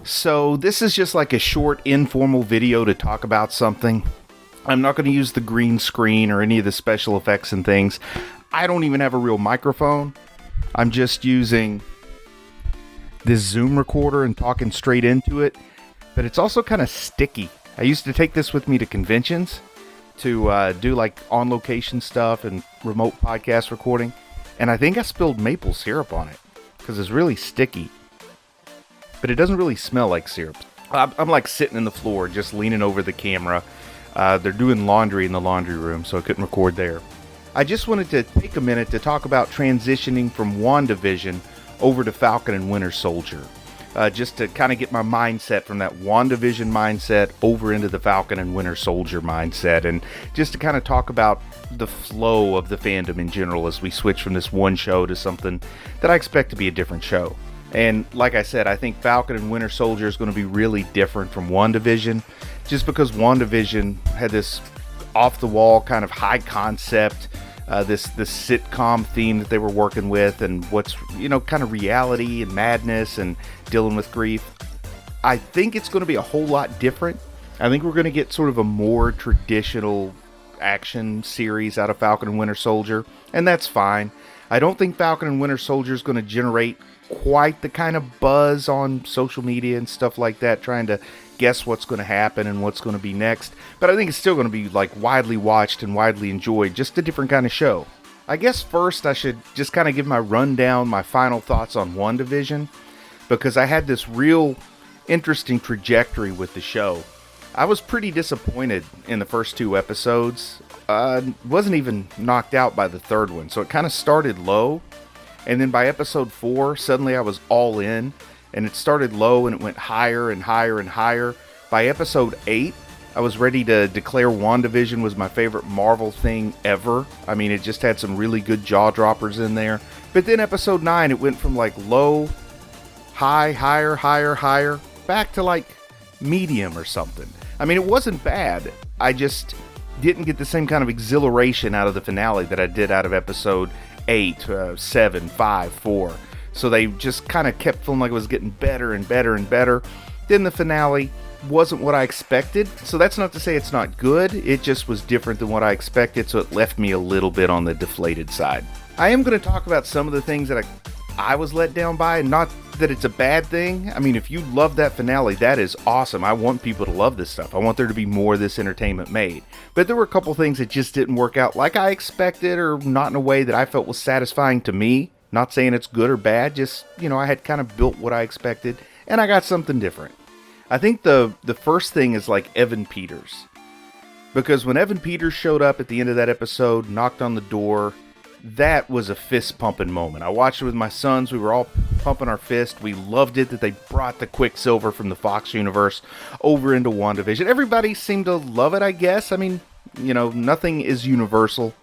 So this is just like a short informal video to talk about something. I'm not going to use the green screen or any of the special effects and things. I don't even have a real microphone. I'm just using this Zoom recorder and talking straight into it. But it's also kind of sticky. I used to take this with me to conventions to do like on-location stuff and remote podcast recording. And I think I spilled maple syrup on it because it's really sticky. But it doesn't really smell like syrup. I'm like sitting in the floor, just leaning over the camera. They're doing laundry in the laundry room, so I couldn't record there. I just wanted to take a minute to talk about transitioning from WandaVision over to Falcon and Winter Soldier. Just to kind of get my mindset from that WandaVision mindset over into the Falcon and Winter Soldier mindset, and just to kind of talk about the flow of the fandom in general as we switch from this one show to something that I expect to be a different show. And like I said, I think Falcon and Winter Soldier is going to be really different from WandaVision, just because WandaVision had this off-the-wall kind of high concept, this sitcom theme that they were working with, and what's, kind of reality and madness and dealing with grief. I think it's going to be a whole lot different. I think we're going to get sort of a more traditional action series out of Falcon and Winter Soldier, and that's fine. I don't think Falcon and Winter Soldier is going to generate quite the kind of buzz on social media and stuff like that, trying to guess what's going to happen and what's going to be next. But I think it's still going to be like widely watched and widely enjoyed, just a different kind of show. I guess first I should just kind of give my rundown, my final thoughts on WandaVision, because I had this real interesting trajectory with the show. I was pretty disappointed in the first two episodes. Wasn't even knocked out by the third one, so it kind of started low. And then by episode 4, suddenly I was all in. And it started low and it went higher and higher and higher. By episode 8, I was ready to declare WandaVision was my favorite Marvel thing ever. I mean, it just had some really good jaw droppers in there. But then episode 9, it went from like low, high, higher, higher, higher, back to like medium or something. I mean, it wasn't bad. I just didn't get the same kind of exhilaration out of the finale that I did out of episode 8, 7, 5, 4. So they just kind of kept feeling like it was getting better and better and better. Then the finale wasn't what I expected. So that's not to say it's not good. It just was different than what I expected. So it left me a little bit on the deflated side. I am going to talk about some of the things that I was let down by. Not that it's a bad thing. I mean, if you love that finale, that is awesome. I want people to love this stuff. I want there to be more of this entertainment made. But there were a couple things that just didn't work out like I expected, or not in a way that I felt was satisfying to me. Not saying it's good or bad, just, I had kind of built what I expected, and I got something different. I think the first thing is like Evan Peters. Because when Evan Peters showed up at the end of that episode, knocked on the door, that was a fist-pumping moment. I watched it with my sons. We were all pumping our fist. We loved it that they brought the Quicksilver from the Fox universe over into WandaVision. Everybody seemed to love it, I guess. I mean, nothing is universal.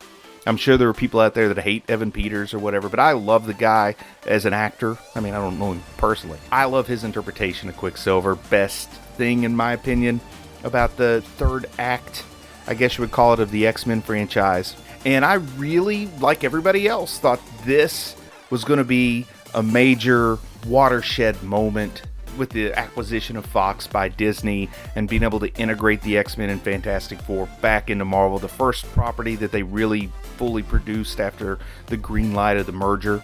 I'm sure there are people out there that hate Evan Peters or whatever, but I love the guy as an actor. I mean, I don't know him personally. I love his interpretation of Quicksilver. Best thing, in my opinion, about the third act, I guess you would call it, of the X-Men franchise. And I really, like everybody else, thought this was going to be a major watershed moment with the acquisition of Fox by Disney and being able to integrate the X-Men and Fantastic Four back into Marvel, the first property that they really fully produced after the green light of the merger.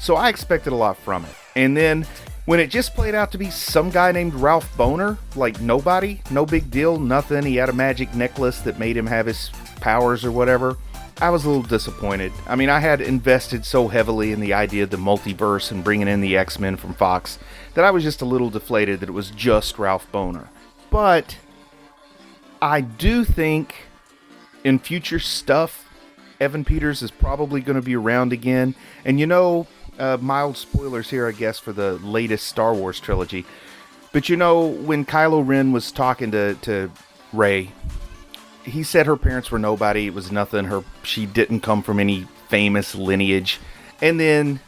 So I expected a lot from it. And then when it just played out to be some guy named Ralph Boner, like nobody, no big deal, nothing, he had a magic necklace that made him have his powers or whatever, I was a little disappointed. I mean, I had invested so heavily in the idea of the multiverse and bringing in the X-Men from Fox that I was just a little deflated that it was just Ralph Boner. But I do think in future stuff, Evan Peters is probably going to be around again. And mild spoilers here, I guess, for the latest Star Wars trilogy. But when Kylo Ren was talking to Rey, he said her parents were nobody. It was nothing. She didn't come from any famous lineage. And then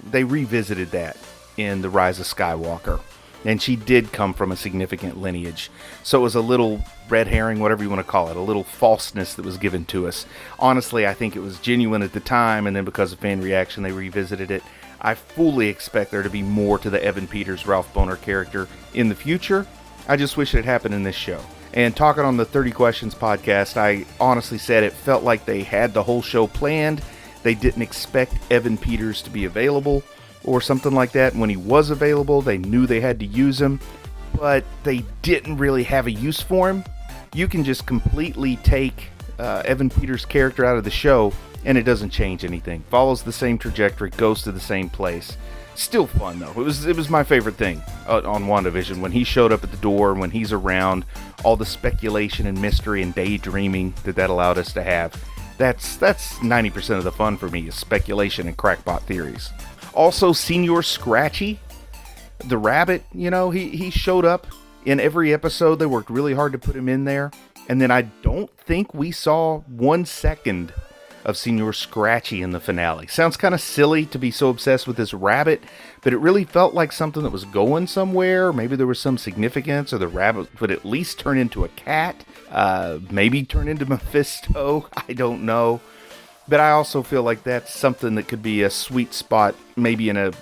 they revisited that in The Rise of Skywalker. And she did come from a significant lineage. So it was a little red herring, whatever you want to call it, a little falseness that was given to us. Honestly, I think it was genuine at the time, and then because of fan reaction, they revisited it. I fully expect there to be more to the Evan Peters, Ralph Bohner character in the future. I just wish it had happened in this show. And talking on the 30 Questions podcast, I honestly said it felt like they had the whole show planned. They didn't expect Evan Peters to be available or something like that. And when he was available, they knew they had to use him, but they didn't really have a use for him. You can just completely take Evan Peters' character out of the show and it doesn't change anything. Follows the same trajectory, goes to the same place. Still fun though. It was my favorite thing on WandaVision when he showed up at the door, when he's around, all the speculation and mystery and daydreaming that allowed us to have. That's 90% of the fun for me, is speculation and crackpot theories. Also, Senior Scratchy, the rabbit, he showed up in every episode. They worked really hard to put him in there. And then I don't think we saw 1 second of Senior Scratchy in the finale. Sounds kind of silly to be so obsessed with this rabbit, but it really felt like something that was going somewhere. Maybe there was some significance, or the rabbit would at least turn into a cat, maybe turn into Mephisto. I don't know. But I also feel like that's something that could be a sweet spot, maybe in a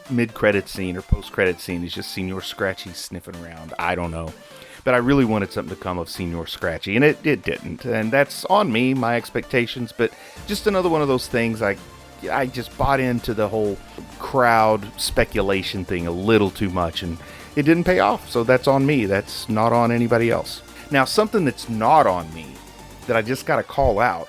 mid-credit scene or post-credit scene. Is just Senior Scratchy sniffing around. I don't know. But I really wanted something to come of Senior Scratchy, and it didn't. And that's on me, my expectations, but just another one of those things. I just bought into the whole crowd speculation thing a little too much, and it didn't pay off. So that's on me. That's not on anybody else. Now, something that's not on me that I just got to call out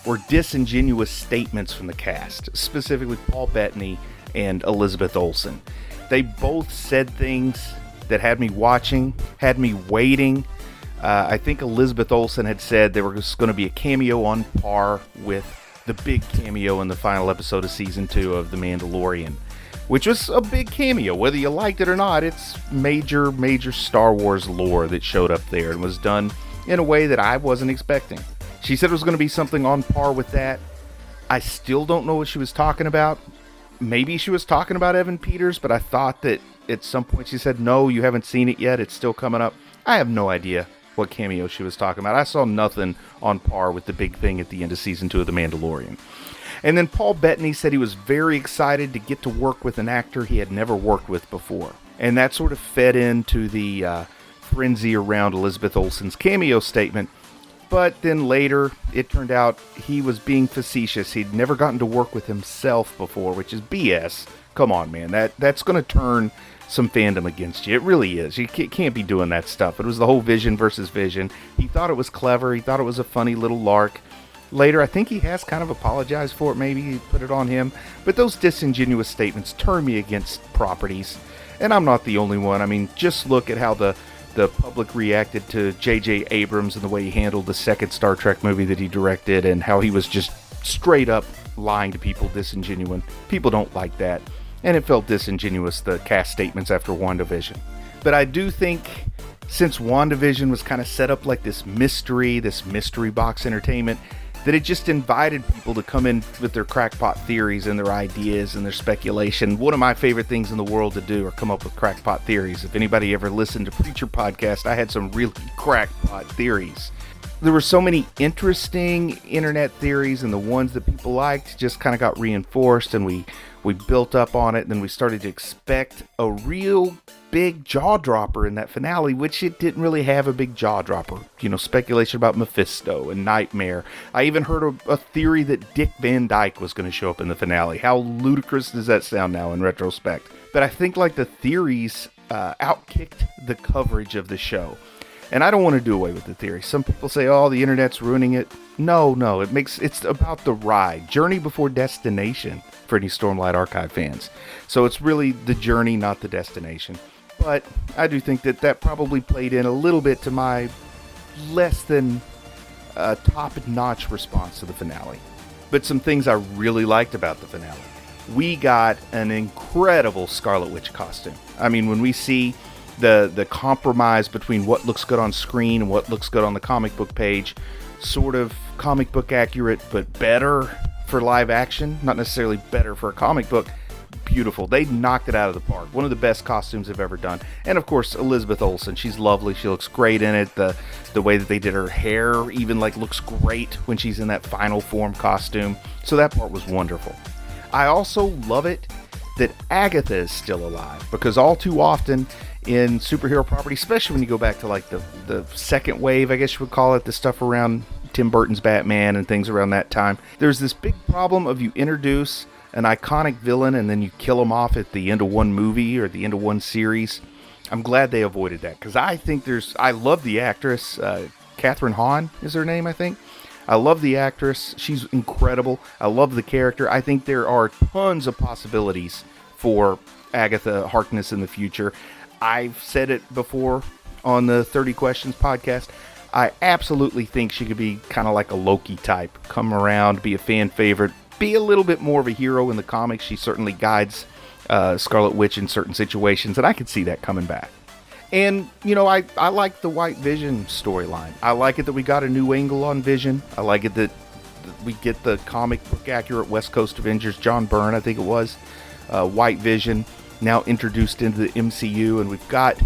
were disingenuous statements from the cast, specifically Paul Bettany and Elizabeth Olsen. They both said things that had me watching, had me waiting. I think Elizabeth Olsen had said there was going to be a cameo on par with the big cameo in the final episode of Season 2 of The Mandalorian, which was a big cameo. Whether you liked it or not, it's major Star Wars lore that showed up there and was done in a way that I wasn't expecting. She said it was going to be something on par with that. I still don't know what she was talking about. Maybe she was talking about Evan Peters, but I thought that at some point she said, no, you haven't seen it yet, it's still coming up. I have no idea what cameo she was talking about. I saw nothing on par with the big thing at the end of Season 2 of The Mandalorian. And then Paul Bettany said he was very excited to get to work with an actor he had never worked with before. And that sort of fed into the frenzy around Elizabeth Olsen's cameo statement. But then later, it turned out he was being facetious. He'd never gotten to work with himself before, which is BS. Come on, man. That's going to turn some fandom against you. It really is. You can't be doing that stuff. It was the whole Vision versus Vision. He thought it was clever. He thought it was a funny little lark. Later, I think he has kind of apologized for it. Maybe he put it on him. But those disingenuous statements turn me against properties. And I'm not the only one. I mean, just look at how the public reacted to J.J. Abrams and the way he handled the second Star Trek movie that he directed, and how he was just straight up lying to people, disingenuous. People don't like that. And it felt disingenuous, the cast statements after WandaVision. But I do think, since WandaVision was kind of set up like this mystery box entertainment, that it just invited people to come in with their crackpot theories and their ideas and their speculation. One of my favorite things in the world to do are come up with crackpot theories. If anybody ever listened to Preacher Podcast, I had some really crackpot theories. There were so many interesting internet theories, and the ones that people liked just kind of got reinforced, and we built up on it, and then we started to expect a real big jaw dropper in that finale, which it didn't really have a big jaw dropper. Speculation about Mephisto and Nightmare. I even heard a theory that Dick Van Dyke was going to show up in the finale. How ludicrous does that sound now in retrospect? But I think like the theories outkicked the coverage of the show. And I don't want to do away with the theory. Some people say, oh, the internet's ruining it. No, it's about the ride. Journey before destination for any Stormlight Archive fans. So it's really the journey, not the destination. But I do think that probably played in a little bit to my less than top-notch response to the finale. But some things I really liked about the finale. We got an incredible Scarlet Witch costume. I mean, when we see the compromise between what looks good on screen and what looks good on the comic book page, sort of comic book accurate, but better for live action, not necessarily better for a comic book. Beautiful. They knocked it out of the park. One of the best costumes they've ever done. And of course, Elizabeth Olsen. She's lovely. She looks great in it. The way that they did her hair even looks great when she's in that final form costume. So that part was wonderful. I also love it that Agatha is still alive, because all too often in superhero property, especially when you go back to like the second wave, I guess you would call it, the stuff around Tim Burton's Batman and things around that time, there's this big problem of you introduce an iconic villain and then you kill him off at the end of one movie or the end of one series. I'm glad they avoided that, because I love the actress, Catherine Hahn is her name, I think. I love the actress. She's incredible. I love the character. I think there are tons of possibilities for Agatha Harkness in the future. I've said it before on the 30 Questions podcast. I absolutely think she could be kind of like a Loki type. Come around, be a fan favorite, be a little bit more of a hero in the comics. She certainly guides Scarlet Witch in certain situations, and I could see that coming back. And, you know, I like the White Vision storyline. I like it that we got a new angle on Vision. I like it that we get the comic book accurate West Coast Avengers, John Byrne, I think it was, White Vision, now introduced into the MCU, and we've got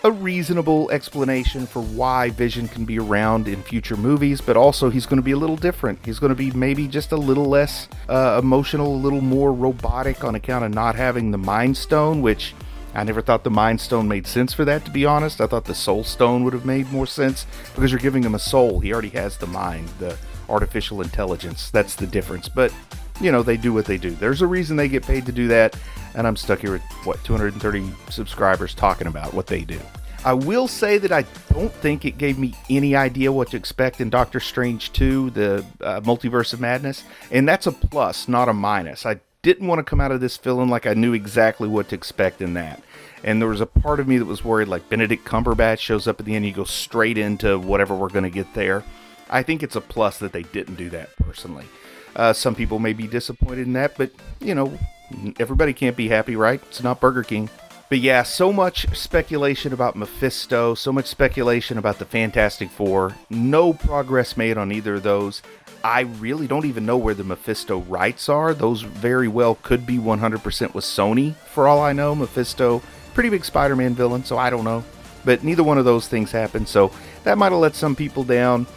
a reasonable explanation for why Vision can be around in future movies, but also he's going to be a little different. He's going to be maybe just a little less emotional, a little more robotic on account of not having the Mind Stone, which I never thought the Mind Stone made sense for that, to be honest. I thought the Soul Stone would have made more sense, because you're giving him a soul. He already has the mind, the artificial intelligence. That's the difference. But, you know, they do what they do. There's a reason they get paid to do that, and I'm stuck here with, 230 subscribers talking about what they do. I will say that I don't think it gave me any idea what to expect in Doctor Strange 2, the Multiverse of Madness, and that's a plus, not a minus. I didn't want to come out of this feeling like I knew exactly what to expect in that. And there was a part of me that was worried, like Benedict Cumberbatch shows up at the end, you go straight into whatever we're going to get there. I think it's a plus that they didn't do that, personally. Some people may be disappointed in that, but, you know, everybody can't be happy, right? It's not Burger King. But yeah, so much speculation about Mephisto, so much speculation about the Fantastic Four. No progress made on either of those. I really don't even know where the Mephisto rights are. Those very well could be 100% with Sony, for all I know. Mephisto, pretty big Spider-Man villain, so I don't know. But neither one of those things happened, so that might have let some people down.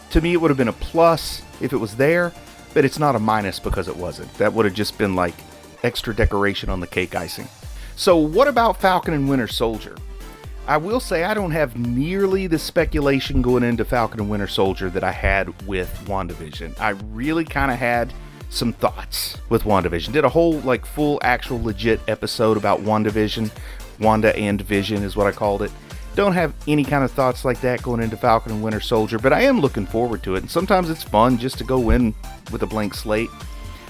To me, it would have been a plus if it was there, but it's not a minus because it wasn't. That would have just been like extra decoration on the cake icing. So what about Falcon and Winter Soldier? I will say I don't have nearly the speculation going into Falcon and Winter Soldier that I had with WandaVision. I really kind of had some thoughts with WandaVision. Did a whole, like, full, actual, legit episode about WandaVision. Wanda and Vision is what I called it. Don't have any kind of thoughts like that going into Falcon and Winter Soldier, but I am looking forward to it. And sometimes it's fun just to go in with a blank slate.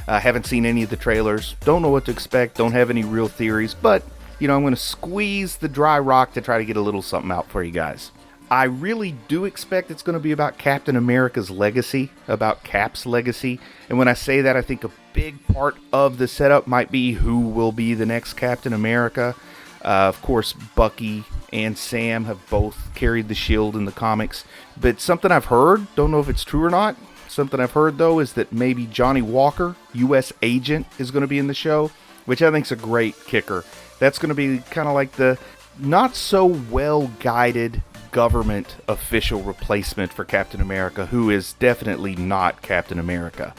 Haven't seen any of the trailers. Don't know what to expect. Don't have any real theories, but you know, I'm going to squeeze the dry rock to try to get a little something out for you guys. I really do expect it's going to be about Captain America's legacy, about Cap's legacy. And when I say that, I think a big part of the setup might be who will be the next Captain America. Of course, Bucky and Sam have both carried the shield in the comics. But something I've heard, don't know if it's true or not, something I've heard, though, is that maybe Johnny Walker, U.S. agent, is going to be in the show, which I think is a great kicker. That's going to be kind of like the not so well-guided government official replacement for Captain America, who is definitely not Captain America.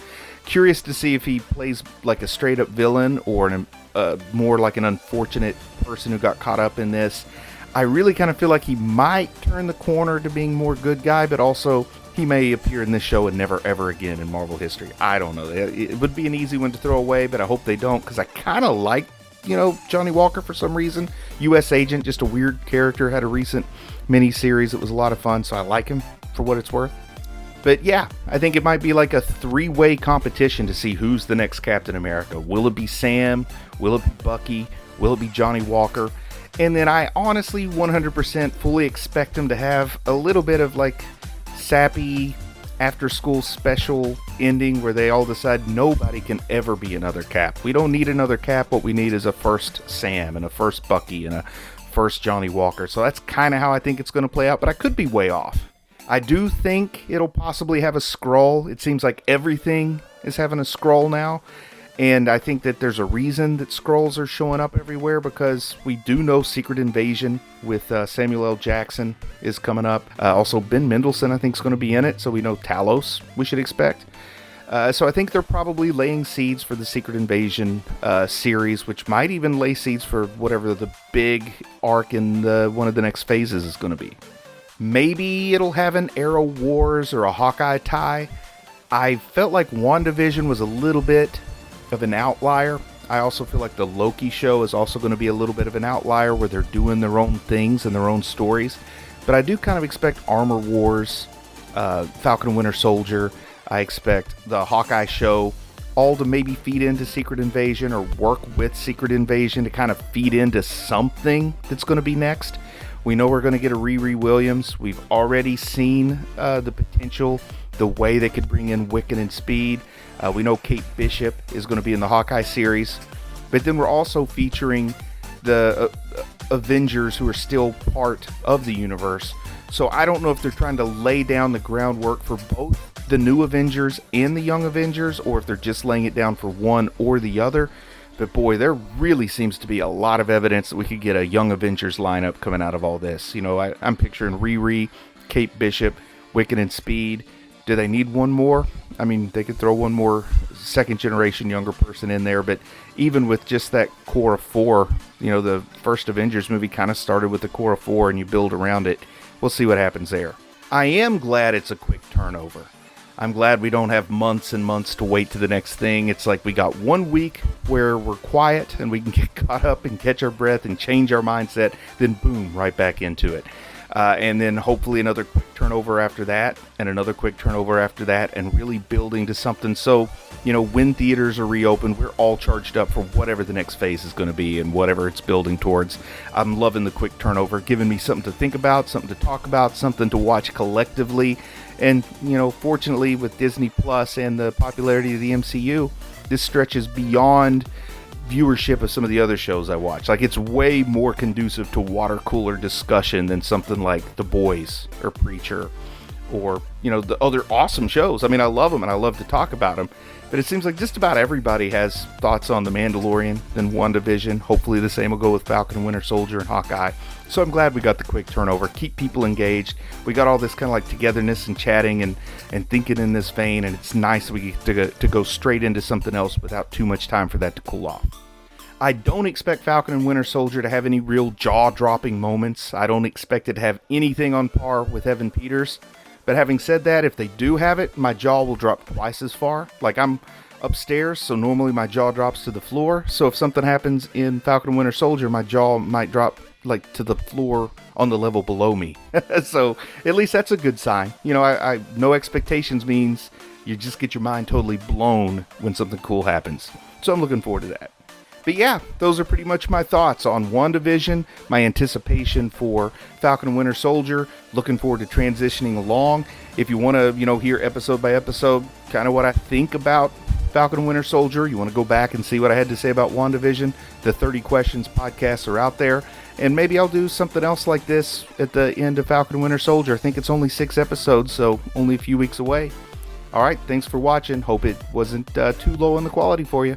Curious to see if he plays like a straight-up villain or more like an unfortunate person who got caught up in this. I really kind of feel like he might turn the corner to being more good guy, but also he may appear in this show and never ever again in Marvel history. I don't know. It would be an easy one to throw away, but I hope they don't, because I kind of like, you know, Johnny Walker for some reason. U.S. agent, just a weird character, had a recent mini-series that was a lot of fun, so I like him for what it's worth. But yeah, I think it might be like a three-way competition to see who's the next Captain America. Will it be Sam? Will it be Bucky? Will it be Johnny Walker? And then I honestly 100% fully expect him to have a little bit of like sappy after-school special ending where they all decide nobody can ever be another Cap. We don't need another Cap. What we need is a first Sam and a first Bucky and a first Johnny Walker. So that's kind of how I think it's going to play out, but I could be way off. I do think it'll possibly have a Skrull. It seems like everything is having a Skrull now. And I think that there's a reason that Skrulls are showing up everywhere, because we do know Secret Invasion with Samuel L. Jackson is coming up. Also, Ben Mendelsohn, I think, is going to be in it, so we know Talos we should expect. So I think they're probably laying seeds for the Secret Invasion series, which might even lay seeds for whatever the big arc in one of the next phases is going to be. Maybe it'll have an Arrow Wars or a Hawkeye tie. I felt like WandaVision was a little bit of an outlier. I also feel like the Loki show is also going to be a little bit of an outlier where they're doing their own things and their own stories. But I do kind of expect Armor Wars, Falcon and Winter Soldier. I expect the Hawkeye show all to maybe feed into Secret Invasion or work with Secret Invasion to kind of feed into something that's going to be next. We know we're going to get a Riri Williams. We've already seen the potential, the way they could bring in Wiccan and Speed. We know Kate Bishop is going to be in the Hawkeye series. But then we're also featuring the Avengers who are still part of the universe. So I don't know if they're trying to lay down the groundwork for both the new Avengers and the Young Avengers, or if they're just laying it down for one or the other. But boy, there really seems to be a lot of evidence that we could get a Young Avengers lineup coming out of all this. You know, I'm picturing Riri, Kate Bishop, Wiccan and Speed. Do they need one more? I mean, they could throw one more second generation younger person in there, but even with just that core of four, you know, the first Avengers movie kind of started with the core of four and you build around it. We'll see what happens there. I am glad it's a quick turnover. I'm glad we don't have months and months to wait to the next thing. It's like we got 1 week where we're quiet and we can get caught up and catch our breath and change our mindset, then boom, right back into it. And then hopefully another quick turnover after that, and another quick turnover after that, and really building to something. So, you know, when theaters are reopened, we're all charged up for whatever the next phase is going to be and whatever it's building towards. I'm loving the quick turnover, giving me something to think about, something to talk about, something to watch collectively. And, you know, fortunately with Disney Plus and the popularity of the MCU, this stretches beyond viewership of some of the other shows I watch. Like, it's way more conducive to water cooler discussion than something like The Boys or Preacher or, you know, the other awesome shows. I mean, I love them and I love to talk about them, but it seems like just about everybody has thoughts on The Mandalorian and WandaVision. Hopefully the same will go with Falcon and Winter Soldier and Hawkeye. So I'm glad we got the quick turnover. Keep people engaged. We got all this kind of like togetherness and chatting and thinking in this vein, and it's nice that we get to go straight into something else without too much time for that to cool off. I don't expect Falcon and Winter Soldier to have any real jaw-dropping moments. I don't expect it to have anything on par with Evan Peters. But having said that, if they do have it, my jaw will drop twice as far. Like, I'm upstairs, so normally my jaw drops to the floor. So if something happens in Falcon and Winter Soldier, my jaw might drop like to the floor on the level below me. So at least that's a good sign. You know, I no expectations means you just get your mind totally blown when something cool happens. So I'm looking forward to that. But yeah, those are pretty much my thoughts on WandaVision, my anticipation for Falcon and Winter Soldier, looking forward to transitioning along. If you want to, you know, hear episode by episode kind of what I think about Falcon and Winter Soldier, you want to go back and see what I had to say about WandaVision, the 30 Questions podcasts are out there. And maybe I'll do something else like this at the end of Falcon and Winter Soldier. I think it's only 6 episodes, so only a few weeks away. All right, thanks for watching. Hope it wasn't too low on the quality for you.